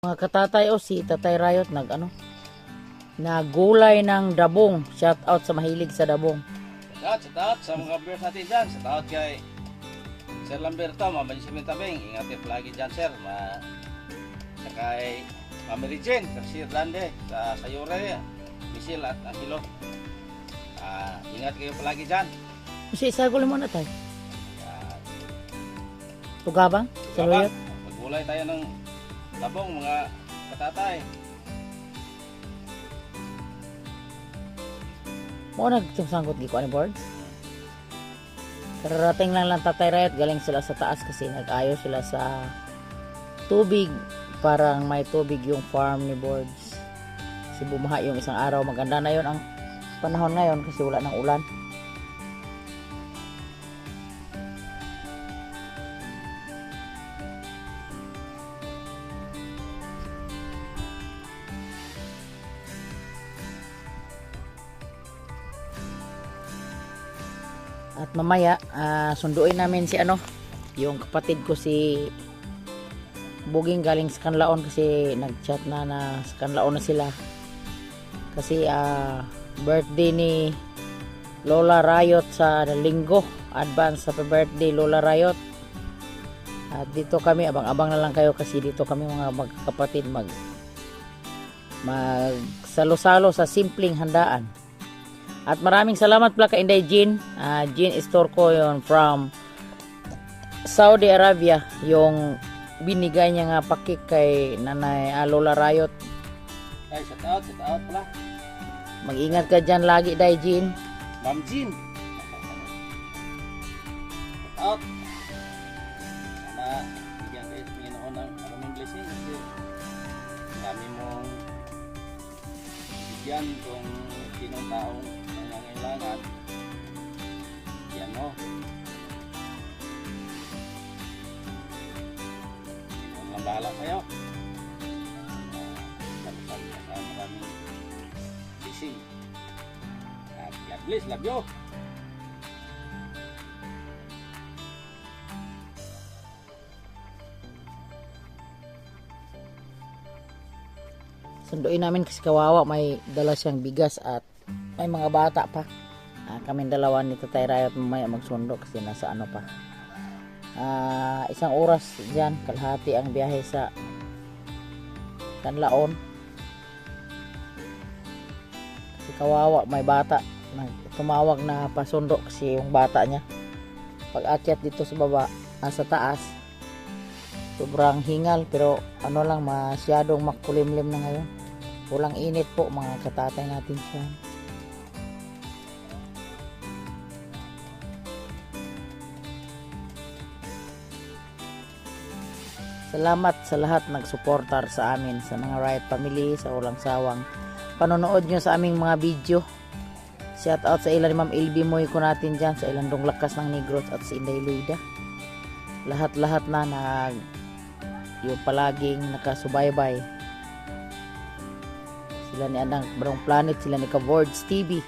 Mga katatay o si Tatay Rayot nagulay ng dabong. Shout out sa mahilig sa dabong. Sa mga viewers natin dyan. Sa taot kay Sir Lamberto, Mamalis Simin Tabing. Ingatin palagi dyan, Sir. Sa kay Mami Regine, Sir Lande, sa Sayure, Misil at Angelo. Ingat kayo palagi dyan. Kasi isagol mo na tayo. Tugabang? Sa Rayot? Magulay tayo ng labong mga katatay. Mo nagsangkot gi ko ani boards. Kararating lang Tatay Rayot, galing sila sa taas kasi nag-ayos sila sa tubig. Parang may tubig yung farm ni Boards. Kasi bumaha yung isang araw. Maganda na yon ang panahon ngayon kasi wala ng ulan. At mamaya, sunduin namin si yung kapatid ko si Buging galing sa Kanlaon kasi nag-chat na sa Kanlaon na sila. Kasi birthday ni Lola Rayot sa linggo. Advance happy birthday Lola Rayot. At dito kami, abang-abang na lang kayo kasi dito kami mga magkakapatid salo-salo sa simpleng handaan. At maraming salamat pala kay Inday Jean. Jean store ko yon from Saudi Arabia. Yung binigay niya nga pakik kay Nanay Lola Rayot. Ay, shout out pala. Mag-ingat ka dyan lagi, Day Jean. Ma'am Jean. Shout out. Bigyan kayo sa Panginoon ng maraming blessing kasi dami mong bigyan kung sinong taong nangangailangan. Yan mo. Walang bahala sa'yo. Maraming blessing. At God bless. Love you. Sunduin namin kasi kawawa, may dala siyang bigas at may mga bata pa. Kaming dalawa ni Tatay Rayot mamaya magsundo kasi nasa pa. Isang oras dyan, kalahati ang biyahe sa Kanlaon. Kasi kawawa, may bata. Tumawag na pasundo kasi yung bata niya. Pag akyat dito sa baba, sa taas, sobrang hingal pero lang masyadong makulimlim na ngayon. Walang init po mga katatay natin siya. Salamat sa lahat nagsuportar sa amin, sa mga Rayot family, sa walang sawang panonood nyo sa aming mga video. Shout out sa ilan ni Ma'am Elby Moy ko natin dyan, sa ilan dong lakas ng Negros at si Inday Luida. Lahat-lahat na yung palaging nakasubaybay. Sila ni Anang Barong Planet, sila ni Kavords TV,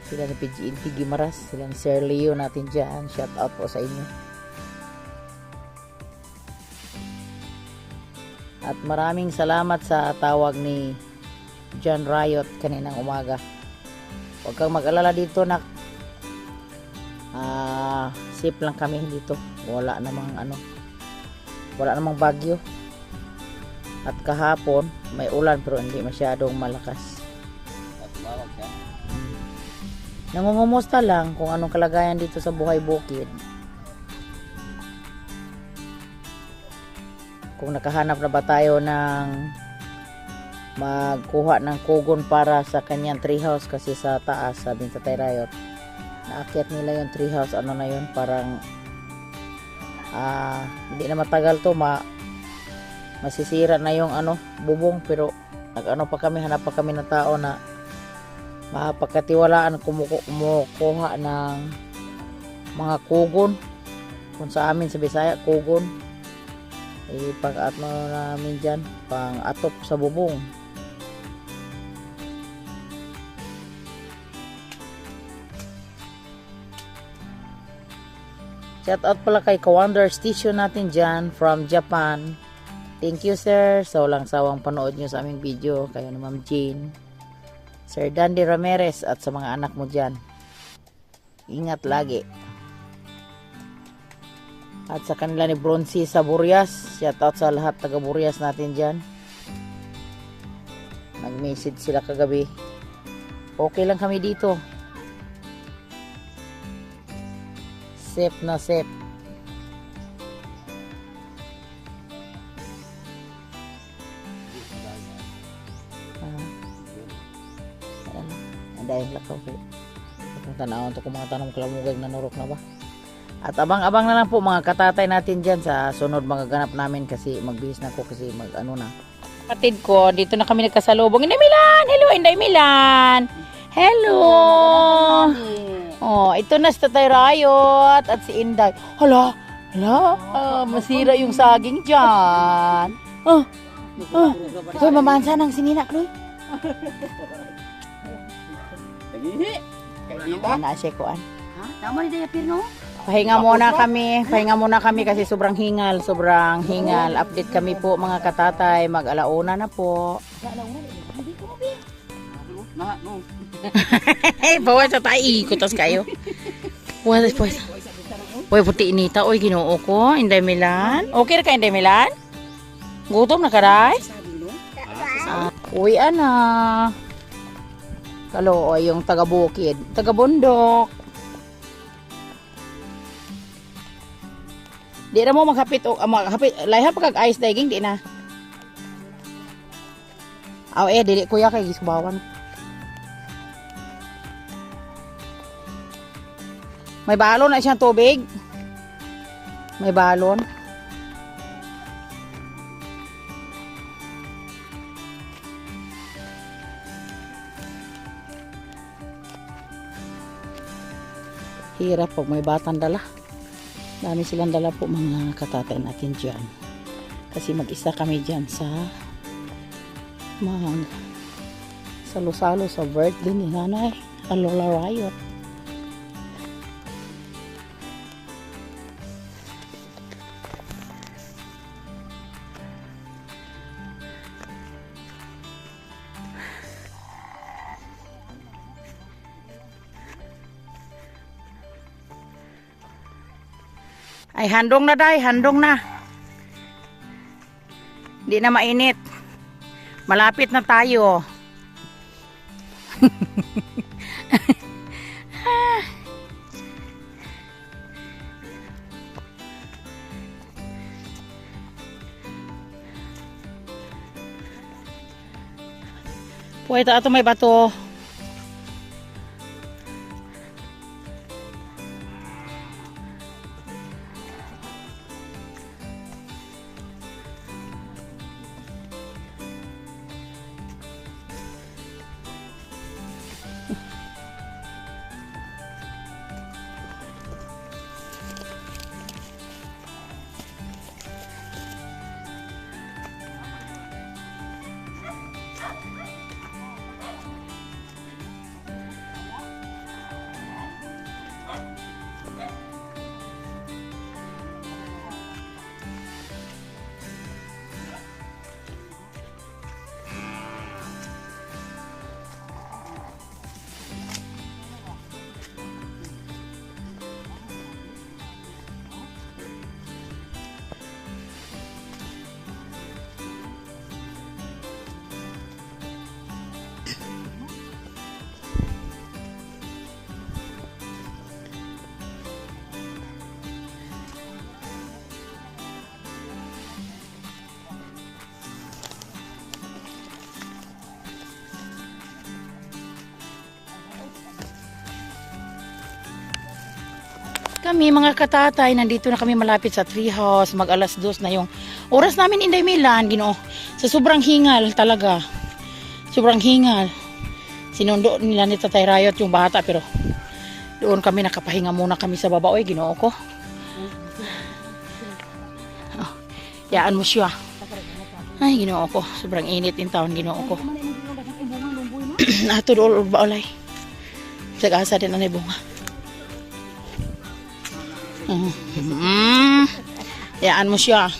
sila ni PGNT Gimaras, sila ni Sir Leo natin dyan. Shout out po sa inyo. At maraming salamat sa tawag ni John Rayot kaninang umaga. Huwag kang mag-alala dito, nak. Safe lang kami dito. Wala namang bagyo. At kahapon may ulan pero hindi masyadong malakas. At tumawag siya. Nangungumusta lang kung anong kalagayan dito sa buhay bukid. Kung nakahanap na ba tayo ng magkuha ng kugon para sa kanyang treehouse kasi sa taas, sabi ng Tatay Rayot, naakyat nila yung treehouse, na yun, parang hindi na matagal to masisira na yung bubong, pero hanap pa kami ng tao na mapagkatiwalaan kumukuha ng mga kugon. Kung sa amin sa Bisaya, kugon, pag-atno namin dyan, pang atop sa bubong. Shout out pala kay Kawander Station natin dyan from Japan. Thank you, sir. So, lang sawang panood nyo sa aming video. Kayo ni Ma'am Jean, Sir Dandy Ramirez, at sa mga anak mo dyan. Ingat lagi. At sa kanila ni Bronzy sa Burias. Shout out sa lahat taga Burias natin dyan. Nag-message sila kagabi. Okay lang kami dito. Safe na safe. Dahil lakaw ko. Kung tanawon to kung mga tanong kalamugag na nurok na ba. At abang-abang na lang po mga katatay natin dyan sa sunod mga ganap namin kasi magbihis na ako kasi mag-ano na. Kapatid ko, dito na kami nagkasalubong. Inday Milan! Hello, Inday Milan! Hello! Oh, ito na si Tatay Rayot at si Inday. Hala! Masira yung saging dyan. Hoy, mamansa ng sinina, Kloy. Na siya kuan. Ha? Tama ni Daya Pirno? Pahinga muna kami kasi sobrang hingal. Update kami po mga katatay, mag-alauna na po. Hindi ko mabi. No. Bawa sa tayo, ikutas kayo. Buwas. Uy, puti inita. Uy, ginoo ko. Inday Milan. Okay ka, Inday Milan? Gutom na ka, Ray? Uy, ana. Kalooy, yung taga-bukid. Taga-bundok. Di na mo maghapit o layha pa kag ice daiging di na. Aw dili kuya kay gisbawan. May balon na siyang tubig. May balon. Hirap pag may batang dala. Dami silang dala po mga katatay natin dyan. Kasi mag-isa kami dyan sa salo-salo sa birthday ni Nanay Lola Rayot. Ay, handong na day, handong na. Hindi na mainit. Malapit na tayo. Puwede ato may bato. Kami mga katatay, nandito na kami malapit sa treehouse. Mag 2:00 na yung oras namin, Inday Milan, Ginoo. Sa sobrang hingal talaga. Sobrang hingal. Sinundo nila ni Tatay Rayot yung bata, pero doon kami nakapahinga muna kami sa baba. Oy, Ginoo ko. Oh, yaan mo siya. Ay, Ginoo ko. Sobrang init in town, Ginoo ko. Ato doon ba olay? Sagasa din na bunga. Yaan mo siya.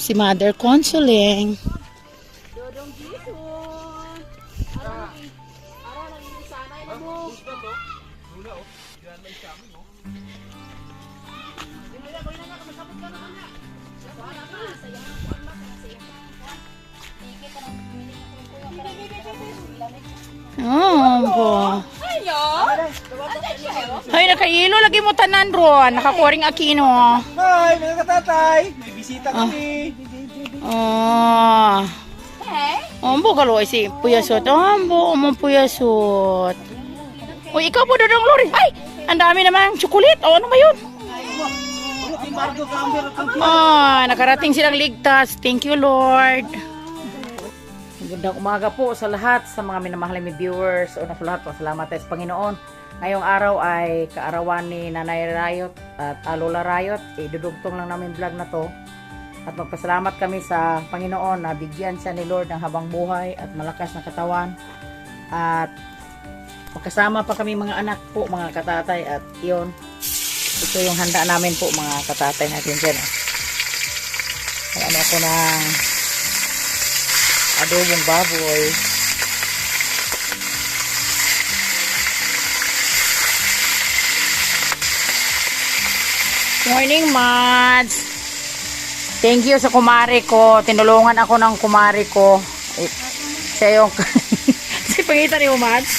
Si Mother Consoling. Dodong dito. Ara lang yung sanay na mo. Oh, po. Ay, nakailo lagi mo tanan ron. Nakakuring akino. Nay, mga katatay, may bisita kami. Oh. Ambo kalo si Puyasot. Ambo, Puyasot. Uy, ikaw po Dodong Lori. Ay, ang dami naman chocolate. Oh, ano ba yun? Nakarating silang ligtas. Thank you, Lord. Magandang umaga po sa lahat, sa mga minamahal na viewers. Una sa lahat, pasalamat tayo sa Panginoon. Ngayong araw ay kaarawan ni Nanay Rayot at Lola Rayot. Idudugtong lang namin vlog na to. At magpasalamat kami sa Panginoon na bigyan siya ni Lord ng habang buhay at malakas na katawan. At magkasama pa kami mga anak po, mga katatay. At yun, ito yung handa namin po, mga katatay natin dyan. Ano ako ng adobong baboy. Morning, Mads. Thank you sa kumari ko. Tinulungan ako ng kumari ko. Siya yung si pangitan ni Mads.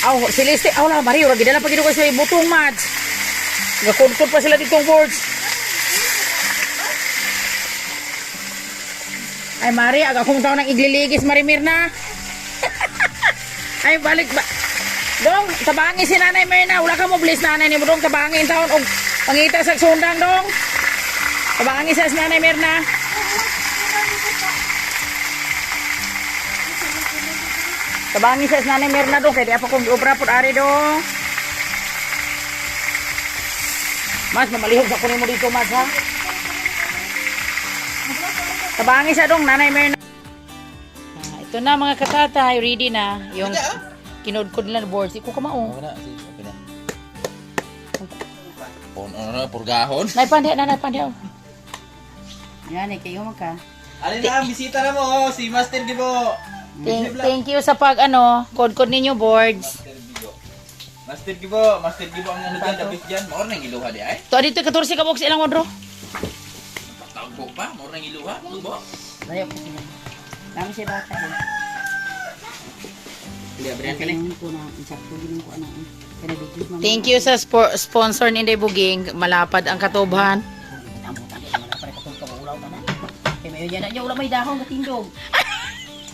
Aw, si Liste. Aw lang, Mario. Gidala pa ginukas sa butong, Mads. Nagkudkod pa sila ditong boards. Ay, Mari, aga kong taon ng igliligis, Marimir na. Ay, balik ba? Dong, tabangin si Nanay Mirna. Wala ka mo, please, Nanay ni mo. Dong, tabangin taon. O, pangita sa sundang, Dong. Tabangin sa Nanay Mirna. Tabangin sa Nanay Mirna, Dong. Kaya di apa kong obra po, Ari, Dong. Mas, mamalihog sa kunin mo dito, Mas, ha? Tabangin siya dong, Nanay Mirna. Ito na mga katatay, ready na. Yung kinudkod nila na boards. Iko ka mao. Purgahon. Naipandya na, naipandya. Yan, kayo magka. Alin na, bisita na mo, si Master Gibo. Thank you sa pag, kod-kod ninyo boards. Master Gibo ang ano dyan, dabis dyan. Maor nang iluha di ay. To, dito 14 ka box ilang wadro. Tagpo pa, maor nang iluha. Lubo. Layo po siya. Kami siya bata. Thank you sa sponsor ni Inday Buging. Malapad ang katubhan. Mayo yan na wala may dahon katindog.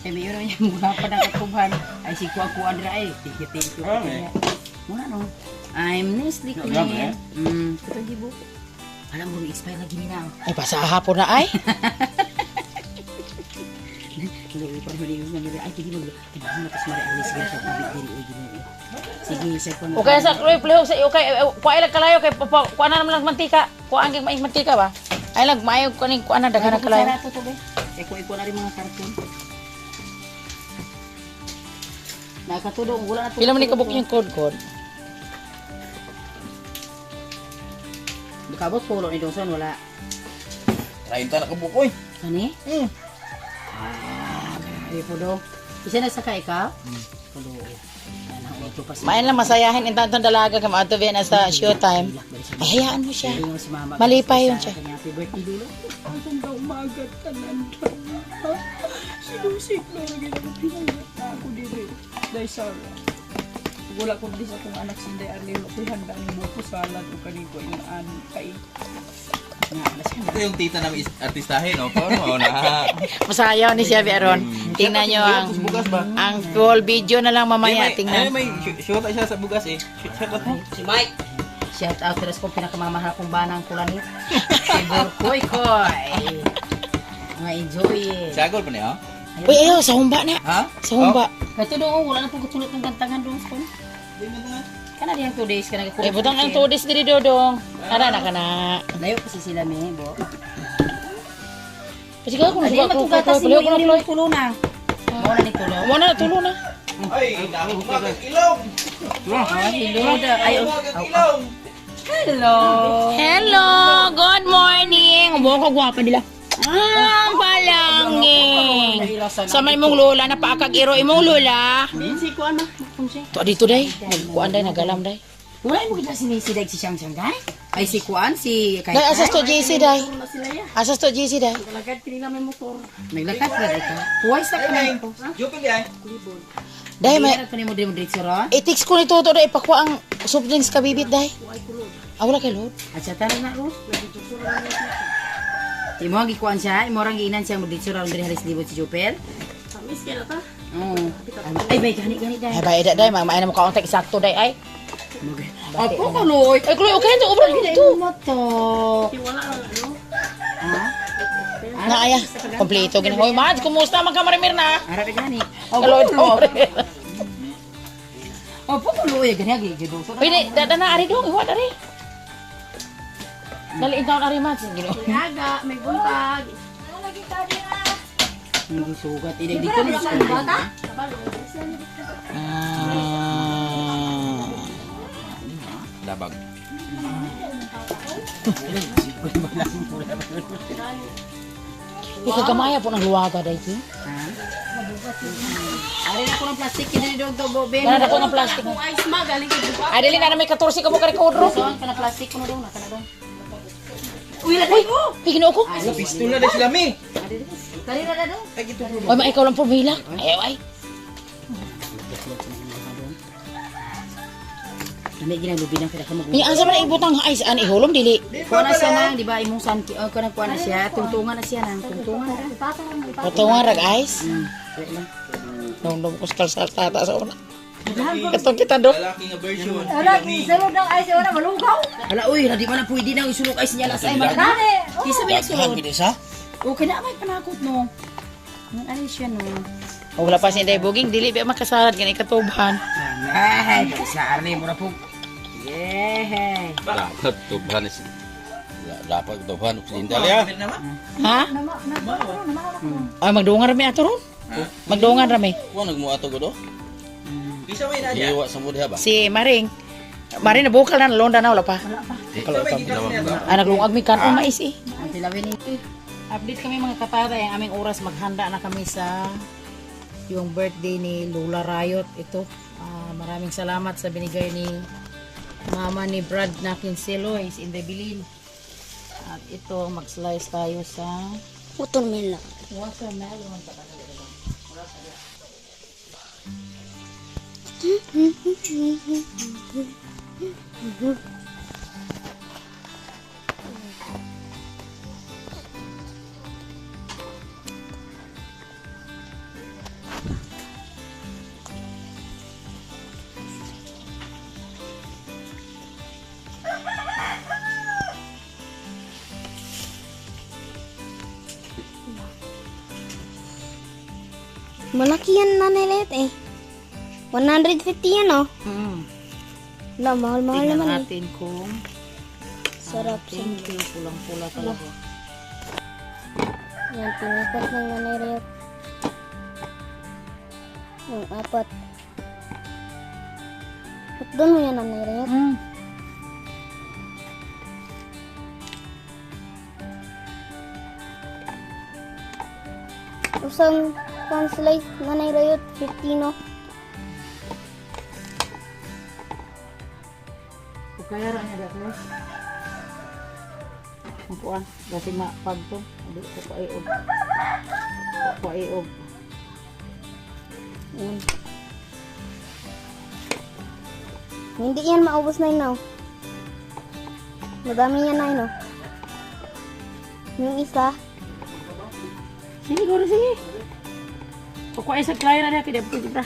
Mayo na yan malapad ang katubhan. Ay si kuha dra ay. Thank you. Muna no. I'm Nestle Queen. Ito gibo. Alam mo, expire lagi nila. Ay, pasaha po na ay. O kaya sa plehog sa iyo kay kuha ilag kalayo kay kuha na naman lang mantika. Kuha ang mais mantika ba? Ay lag maayo kuning kuha na daghan kalayo. Kay kuha na rin mga karton. Nakatulong wala na to. Pila man ni kabuk yung code. Kabot po ni Dawson wala. 30 na kabukoy. Ani? Ay po do. Isa na sa kay ka? Kulo. Main lang masayahin in tantong dalaga kay maato na sa showtime. Ay hayaan mo siya. Malipay yun siya. Happy birthday dulo. Ang ganda umaga tanan. Sinusik na lagi na pinangat ako dito. Dahil sa wala ko din sa akong anak si Day Arlene. Ako'y handa ang buko salad o kaniko yung kay. Ito yung tita namin artistahin, no? Paano na? Masayaw ni siya Biaron. Tingnan nyo ang full video na lang mamaya. Tingnan. May shoot siya sa bugas eh. Shout out mo. Si Mike. Shout out to kong pinakamamahal kong banang kulanit. Si Burkoy Koy. Mga enjoy it. Sagol pa niya, Uy, ayaw, sa humba na. ha? Sa humba. Kato doon, wala na pong katulot ng gantangan doon. Kana diyang 2 days ka nagkukulit. Eh, butang ang tudis diri dodong. Ara na ka na. Layo kasi sila may bo. Kasi ka kung Ay, suka ko matugata si pala ko Mo yung tulo na. Mo na ni tulo. Mo na tulo na. Ay, dami umagang ilong! Hello da. Ay, Umagang ilong! hello. Hello, good morning. mo ko gwapa nila. Ah, balangin. Sa may mong lola na paakag-iro imong lola. Si kuan ma. To dito day. Nagkuan day nagalam day. Wala mo kita sinisidag si Siyang Siyang day. Ay si kuan si kay. Day asas to JC day. Wala sila ya. Asas to JC day. Naglakad kanila may motor. Naglakad ka dito. Huwag sa kanila po. Jupil yan. Day may May pa ni mo diretso ra. i-text ko nito to day ipakwa ang soft drinks kabibit day. Wala kay load. At sa tara na ro. Imo ang gikuan siya, imo rang giinan siya mo diretso ra diri halis libot si Jupel. Samis kaya ta. Oo. Ay bay gani day. Ay ba ida day maay na mo kauntak eksakto day ay. Apo ko loy. Ay kuloy okay to ubra dito. Mo to. Wala lang ano. Ha? Na aya. Kompleto gani. Hoy Mads, kumusta man ka marimir na? Ara ka gani. Kalod Apo ko. ko loy gani gido. Pwede dada na ari dong, iwa dari. Dali ikaw ari Mads, gino. Naga, may buntag. Hindi sugat. Hindi ko ni sa bata. Labag. Ikagamaya po ng luwaga day ki. Ari na ko ng plastic kini dog to bobe. Dala ko ng plastic. Kung ice ma, galing kay Dupa. Ay dali na may 14 ka mo kare kodro. So, kana plastic ko na dong, kana dong. Uy, lagay mo. Pigino ko. Pistol na din sila mi. Kali na dong. Oy ma ikaw lang formula. Ay. Dami ginalubi na kada ka mag. Ni asa man ibutang ice an ihulom dili. Kuha na siya nang, di ba, imong sanki, kuha na siya, tungtungan na siya nang, tungtungan na. Patungan rag ice. Wait lang. Nung ko sa tata sa una. Katong kita do. Lalaki nga version. Sarod ng ice, wala malugaw. Hala, uy, di ba na pwede nang isulok ay sinyalas ay marami. Di sabi na sulod. sa? Okay na, may panakot no. Ano siya no. Wala pa si Inday Buging dili ba makasarat gani katuban. Ay, sa arne mo na po. Yeah. Dapat tuban is. Dapat tuban sindal ya. Ha? Ay magdungan rami ato ron. Magdungan rami. Wa nagmuato godo. Bisa may na dia. Iwa sa mudha ba? Si Maring. Maring na bukal na londa na wala pa. Kalau naglungag mi karon mais eh. Ang tilawin ni. Update kami mga katatay, ang aming oras maghanda na kami sa yung birthday ni Lola Rayot. Ito, maraming salamat sa binigay ni mama ni Brad na Kinseloy in the Bilin. At ito, mag-slice tayo sa Watermelon. watermelon. Malaki yan na nilet eh. 150 yan oh. Wala, mahal-mahal Tingnan naman eh. natin kung Sarap sa thank you, pulang-pula talaga. yan. Pinakat ng nanay yung apat. At doon mo yan nanay Reyot. Usang pan-slice nanay Reyot, 50 no. Kaya ra niya dati. Ang kuan, kasi mapag to. Adi ko pa iog. Ko iog. Yan. Hindi yan maubos na yun, no? Madami yan na yun, no? Yung isa, Sige, guro, sige. Kukuha sa klaya na niya, kaya po bra.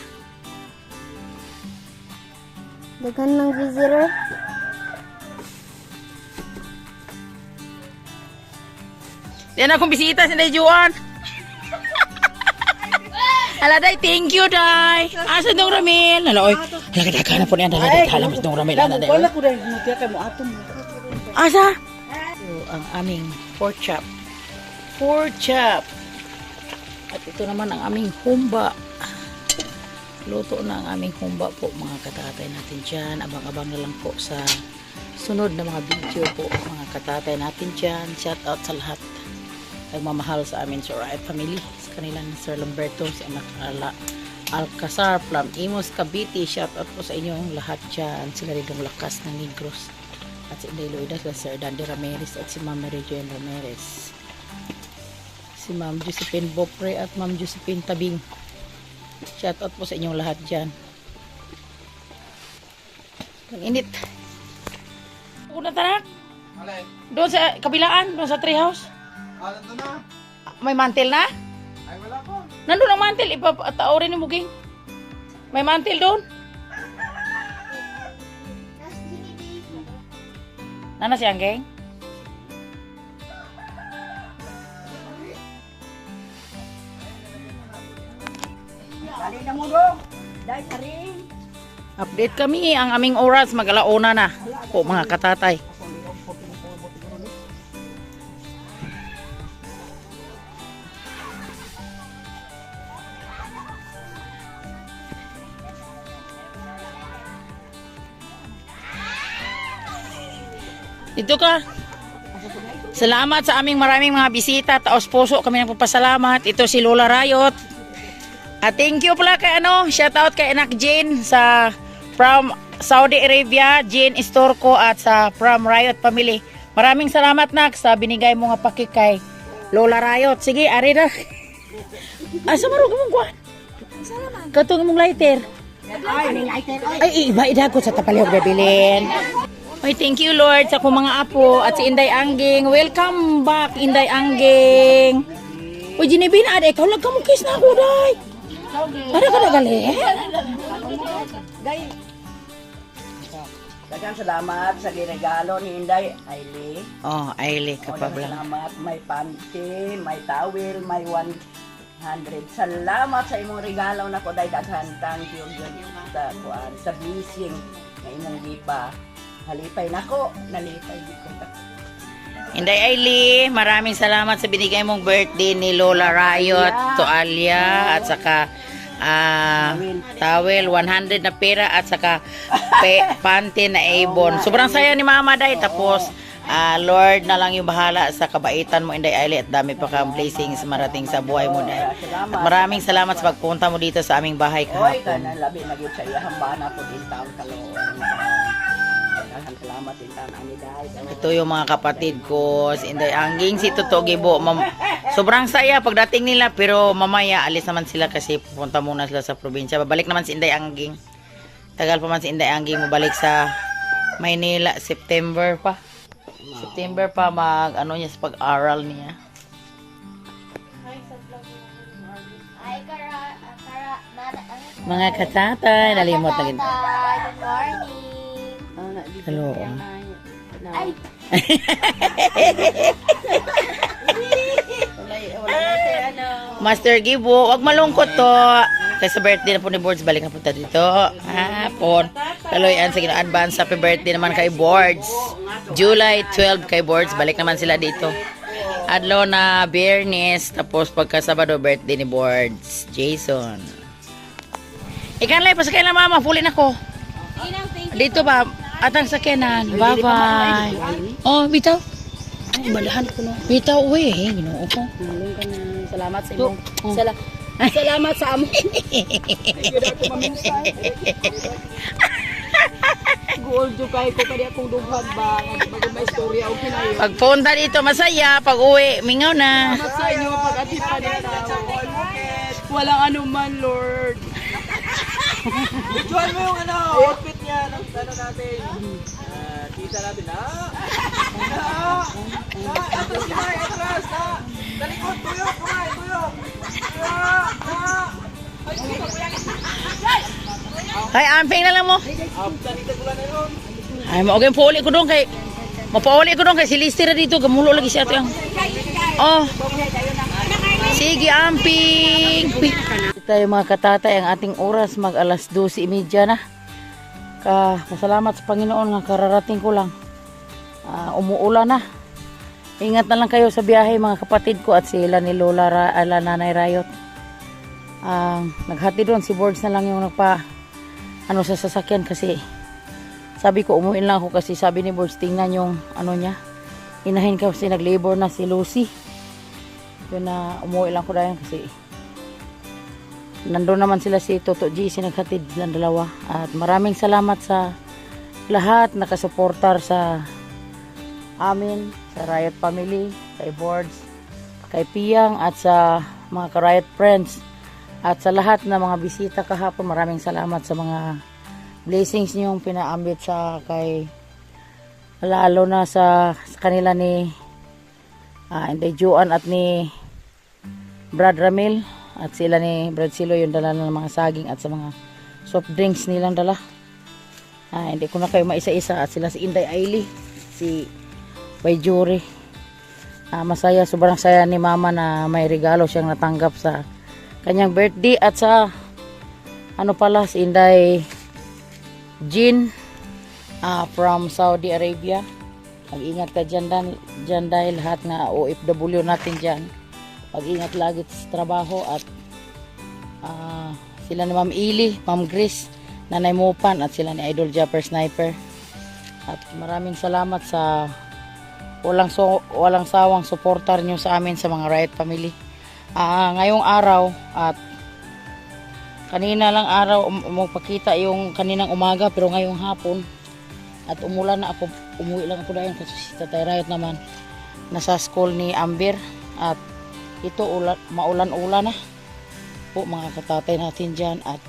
daghan ng visitor. Yan akong bisita si Day Juan. Ala, Day, thank you, Day. Asa dong Ramil? Ala, oy. Ala, kadaka na po niyan. Dala, dala, mas dong Ramil. Ala, Day, oy. ko dahil mutya kay mo atom. Asa? So, ang aming pork chop. Pork chop. At ito naman ang aming humba. Luto na ang aming humba po mga katatay natin dyan. Abang-abang na lang po sa sunod na mga video po, mga katatay natin dyan. Shout out sa lahat nagmamahal sa amin sa Riot Family, sa kanila ni Sir Lamberto, si anak Alcazar, Plum Imos, Cavite. Shout out po sa inyong lahat dyan. Sila rin ang lakas ng Negros. At si Inday Loida, sila Sir Dandy Ramirez at si Ma'am Mary Jane Ramirez. Si Ma'am Josephine Bopre at Ma'am Josephine Tabing. Shout out po sa inyong lahat dyan. Ang init. Una tanak? Doon sa kabilaan, doon sa treehouse. Nandun na. May mantel na? Ay, wala po. Nandun ang mantel, ipapataorin ni Muging. May mantel doon. Nana si Anggeng? Dali na mo dong. Dahil ka rin. Update kami, ang aming oras mag-alauna na po mga katatay. Dito ka. Salamat sa aming maraming mga bisita. Taos puso kami nagpapasalamat. Ito si Lola Riot. At thank you pala kay shout out kay anak Jane from Saudi Arabia, Jane Istorco at sa from Riot Family. Maraming salamat nak sa binigay mo nga pakik kay Lola Riot. Sige, ari na. Asa marog mong kuan? Salamat. Katong imong lighter. Ay, iba idako sa tapalihog babilin. Ay, thank you Lord sa akong mga apo at si Inday Angging. Welcome back Inday Angging. Uy, Ginebin, ade, ikaw lang kamukis na ako, day. Para ka nagali? Daghang salamat sa giregalo ni Inday Ailey. Oh, Ailey ka pa blang. Salamat, may panty, may towel, may 100. Salamat sa imong regalo na ko day daghan. Thank you sa blessing na imong gipa. Halipay nako, nalipay di ko. Inday Ailey, maraming salamat sa binigay mong birthday ni Lola Riot, toalya at saka towel, 100 na pera at saka panty na Avon. Sobrang saya ni Mama Day. Tapos Lord na lang yung bahala sa kabaitan mo Inday Ailey at dami pa kang blessings marating sa buhay mo Day. At maraming salamat sa pagpunta mo dito sa aming bahay Oy, kahapon. kanan labi na gyud sa iyang bana po din taon kaloon. Salamat din taon ani Day. Ito yung mga kapatid ko, si Inday Angging, si Toto Gibo. Sobrang saya pagdating nila pero mamaya alis naman sila kasi pupunta muna sila sa probinsya. Babalik naman si Inday Angging. Tagal pa man si Inday Angging mabalik sa Maynila, September pa. September pa mag ano niya sa pag-aral niya. Mga katatay, nalimot na gid. Good morning. Hello. Ay, Master Gibo, wag malungkot to. Kasi sa birthday na po ni Boards, balik na po tayo dito. Hapon. Kaloyan, sige na advance. Happy birthday naman kay Boards. July 12 kay Boards, balik naman sila dito. Adlaw na Biyernes, tapos pagka Sabado, birthday ni Boards. Jason. Ikan lang, pasakay lang mama, fully na ko. Dito ba? Atang sakyanan. Bye-bye. Oh, bitaw. Ay, malahan ko no. Bitaw, uwi. Ginoo ko. Salamat sa imong. Salamat sa amo. Gold jo kay ko kadi akong dughag ba. Bago may istorya og kinayo. Pagpunta dito, masaya. Pag uwi, mingaw na. Salamat sa inyo pag-atipan ni tao. Walang anuman, Lord. Join mo yung outfit niya ng natin. Kita natin atras kumay, atras talikod, tuyok, kumay, tuyok. Kay amping na lang mo. Ay, maugay pauli ko doon kay mapauli ko doon kay si Lister dito. Gamulo lagi siya ito yung. Oh. Sige, amping. Tayo mga katatay, ang ating oras mag alas 12:30 na. Pasalamat sa Panginoon nga kararating ko lang. Umuulan na. Ingat na lang kayo sa biyahe mga kapatid ko at sila ni Lola Nanay Riot. Naghati doon si Boards na lang yung nagpa sa sasakyan kasi Sabi ko, umuwi lang ako kasi sabi ni Boss, tingnan yung ano niya. Inahin kasi nag-labor na si Lucy. Yun na umuwi lang ko dahil kasi nandun naman sila si Toto G, sinaghatid lang dalawa. At maraming salamat sa lahat nakasuportar sa amin, sa Riot Family, kay Boards, kay Piyang at sa mga ka-Riot Friends at sa lahat na mga bisita kahapon. Maraming salamat sa mga blessings niyong pinaambit sa kay, lalo na sa kanila ni Inday Juan at ni Brad Ramil at sila ni Brad Silo, yung dala ng mga saging at sa mga soft drinks nilang dala. Hindi ko na kayo maisa-isa at sila si Inday Ailey, si Bay Jury. Masaya, sobrang saya ni Mama na may regalo siyang natanggap sa kanyang birthday at sa ano pala si Inday Jean from Saudi Arabia. Mag-ingat ka dyan dahil lahat na OFW natin dyan. Mag-ingat lagi sa trabaho at sila ni Ma'am Ili, Ma'am Grace, Nanay Mupan at sila ni Idol Japper Sniper. At maraming salamat sa walang sawang suportar nyo sa amin sa mga Riot Family. Ngayong araw at kanina lang araw magpakita yung kaninang umaga pero ngayong hapon at umulan na ako, umuwi lang ako dahil kasi si Tatay Riot naman nasa school ni Amber at ito maulan-ulan na po mga katatay natin dyan at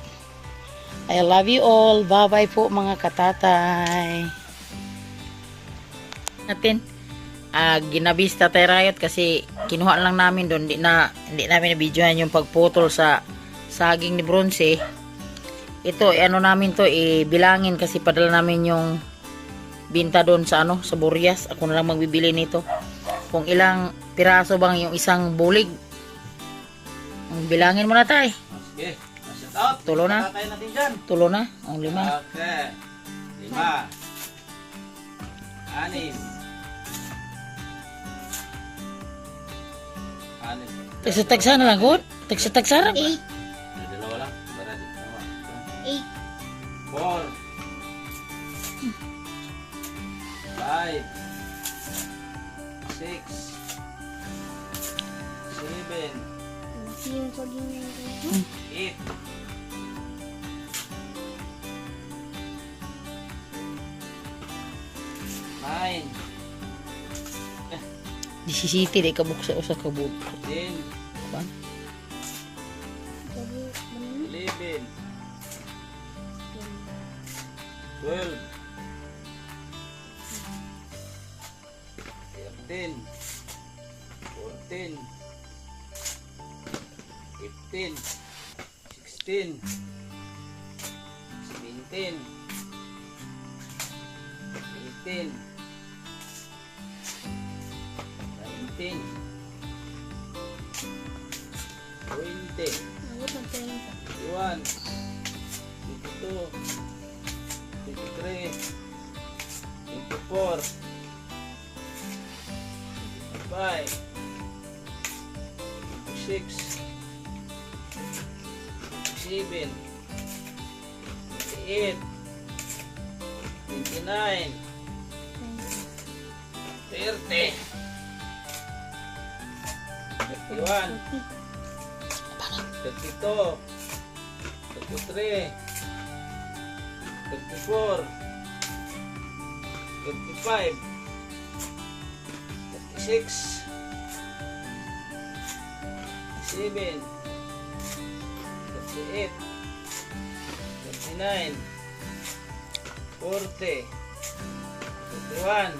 I love you all. Bye bye po mga katatay natin. Ginabis Tatay Riot kasi kinuha lang namin doon, hindi namin na-videohan yung pagputol sa saging ni Bronze. Ito ano namin to bilangin kasi padala namin yung binta doon sa sa Burias. Ako na lang magbibili nito kung ilang piraso bang yung isang bulig. Bilangin mo na tay. Sige, shout out. Tulo na. Tatay natin dyan. Tulo na ang 5. Okay. 5. 6. Tagsa na lang god. Tagsa ra. 8. Dalawa lang. Para di tama. 8. 4. 5. 6. 7. Yung saging na ito. 8. 9. Di si City di ka buksa usa ka bud. 10. Kuan. 11. 12. 13. 14. 15. 16. 17. 18. 19. 20. Ako pag 21, 22, 23, 24, 25, 26, 27, 28, 29, 30, 31, 32, 33, 34, 35, 36, 37, 38, 39, 40, 41,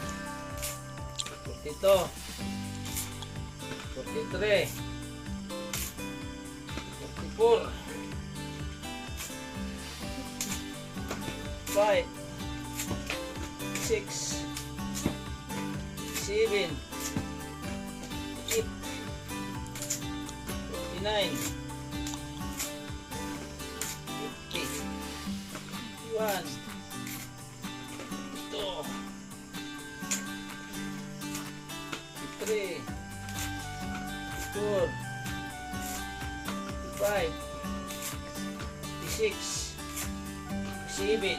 42, 43, 44, 5, 6, 7, 8, 49, 50, 51, 2, 3, 4, 5, 6, 7,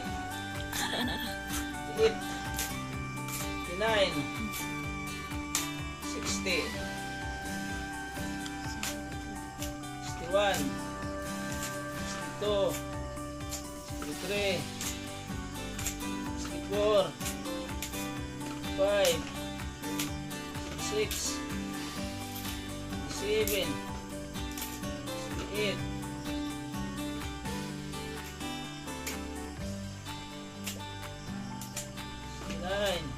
60. 61. 62. 63. 64. 5. 6. 7. 8. 9.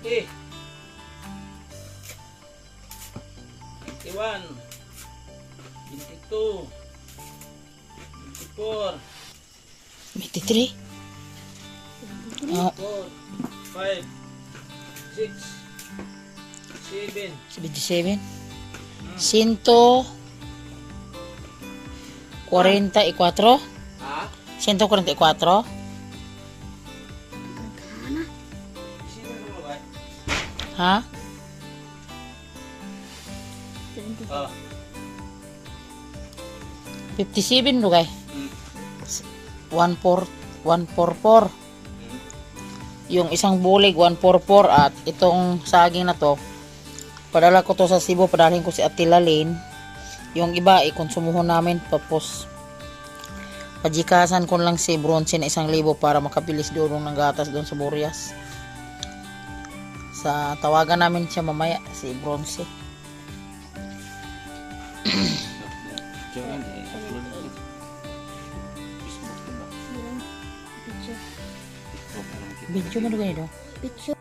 20. 21. 22. 24. 23. Oh, 4. 5. 6. 7. 77. 144. Ha? 144. Sino mo ba? Ha? Oh. 57 lugay. Mm. 144. Yung isang bulig 144 at itong saging na to padala ko to sa Cebu, padalhin ko si Atila Lane. Yung iba ikonsumuhon namin tapos pajikasan ko lang si Bronze na 1,000 para makabilis doon ng gatas doon sa Burias. Sa tawagan namin siya mamaya si Bronze. Video mo na ganito. Picture.